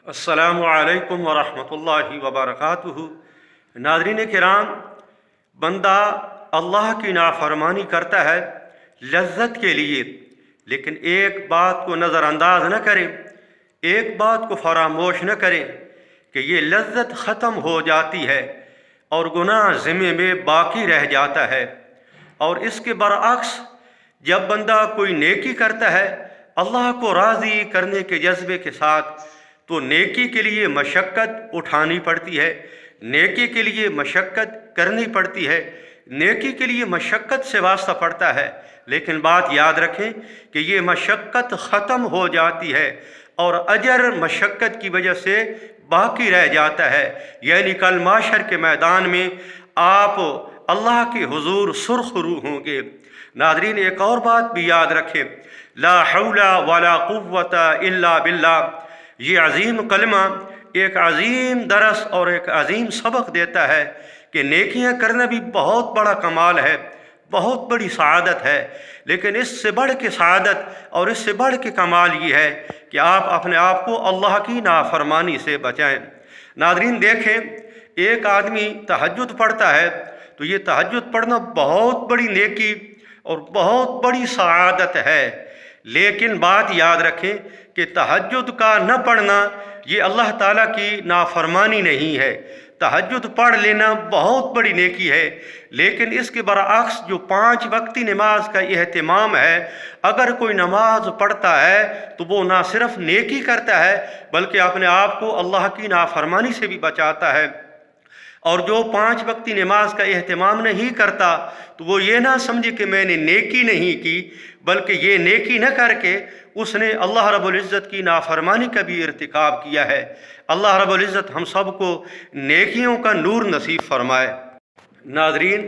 अस्सलामु अलैकुम वरहमतुल्लाहि वबरकातुहू। नाज़रीन किराम, बंदा अल्लाह की नाफरमानी करता है लज्जत के लिए, लेकिन एक बात को नज़रअंदाज न करे, एक बात को फरामोश न करे कि ये लज्जत ख़त्म हो जाती है और गुनाह ज़िम्मे में बाकी रह जाता है। और इसके बरअक्स जब बंदा कोई नेकी करता है अल्लाह को राज़ी करने के जज्बे के साथ, तो नेकी के लिए मशक्क़त उठानी पड़ती है, नेकी के लिए मशक्क़त करनी पड़ती है, नेकी के लिए मशक्क़त से वास्ता पड़ता है। लेकिन बात याद रखें कि ये मशक्क़त ख़त्म हो जाती है और अजर मशक्क़त की वजह से बाकी रह जाता है। यानी कल माशर के मैदान में आप अल्लाह के हुजूर सुरखरू होंगे। नाज़रीन, एक और बात भी याद रखें, ला हौला वला कुव्वता इल्ला बिल्लाह। ये अज़ीम कलमा एक अज़ीम दरस और एक अज़ीम सबक देता है कि नेकियां करना भी बहुत बड़ा कमाल है, बहुत बड़ी सआदत है, लेकिन इससे बढ़ के सआदत और इससे बढ़ के कमाल ये है कि आप अपने आप को अल्लाह की नाफरमानी से बचाएं। नाज़रीन देखें, एक आदमी तहज्जुद पढ़ता है तो ये तहज्जुद पढ़ना बहुत बड़ी नेकी और बहुत बड़ी सआदत है, लेकिन बात याद रखें कि तहज्जुद का न पढ़ना ये अल्लाह ताला की नाफरमानी नहीं है। तहज्जुद पढ़ लेना बहुत बड़ी नेकी है, लेकिन इसके बरअक्स जो 5 वक्ती नमाज का एहतमाम है, अगर कोई नमाज पढ़ता है तो वो ना सिर्फ नेकी करता है बल्कि अपने आप को अल्लाह की नाफरमानी से भी बचाता है। और जो 5 वक्ती नमाज का एहतमाम नहीं करता तो वो ये ना समझे कि मैंने नेकी नहीं की, बल्कि ये नेकी न करके उसने अल्लाह रब्बुल इज़्ज़त की नाफरमानी का भी इर्तिकाब किया है। अल्लाह रब्बुल इज़्ज़त हम सब को नेकियों का नूर नसीब फरमाए। नाज़रीन,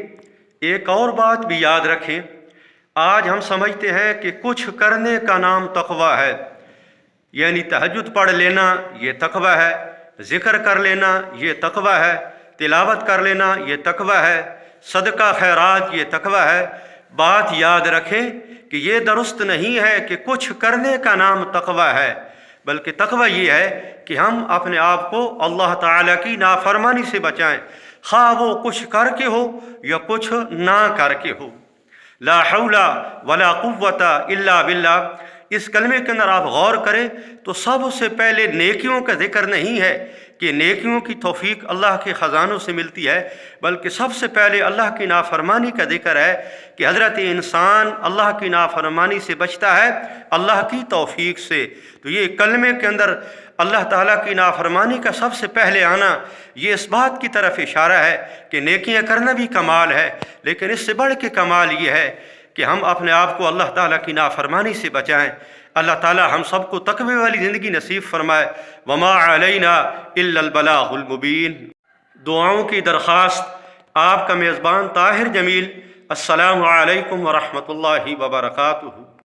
एक और बात भी याद रखें, आज हम समझते हैं कि कुछ करने का नाम तक़वा है, यानी तहज्जुद पढ़ लेना ये तक़वा है, ज़िक्र कर लेना ये तक़वा है, तिलावत कर लेना ये तक़वा है, सदका खैरात ये तक़वा है। बात याद रखें कि ये दुरुस्त नहीं है कि कुछ करने का नाम तक़वा है, बल्कि तक़वा ये है कि हम अपने आप को अल्लाह ताला की नाफरमानी से बचाएं, खा वो कुछ करके हो या कुछ ना करके हो। ला हौला वला कुव्वता इल्ला बिल्लाह। इस कलमे के अंदर आप गौर करें तो सबसे पहले नेकियों का जिक्र नहीं है कि नेकियों की तौफीक अल्लाह के ख़जानों से मिलती है, बल्कि सबसे पहले अल्लाह की नाफरमानी का जिक्र है कि हज़रत इंसान अल्लाह की नाफरमानी से बचता है अल्लाह की तौफीक से। तो ये कलमे के अंदर अल्लाह ताला की नाफरमानी का सबसे पहले आना ये इस बात की तरफ इशारा है कि नेकियां करना भी कमाल है, लेकिन इससे बढ़ के कमाल ये है कि हम अपने आप को अल्लाह ताला की नाफरमानी से बचाएं। अल्लाह ताला हम सबको तक़वे वाली ज़िंदगी नसीब फरमाए। वमा अलैना इल्लल बलागुल मुबीन। दुआओं की दरख्वास्त, आपका मेज़बान ताहिर जमील। अस्सलामु अलैकुम वरहमतुल्लाहि वबरकातुहू।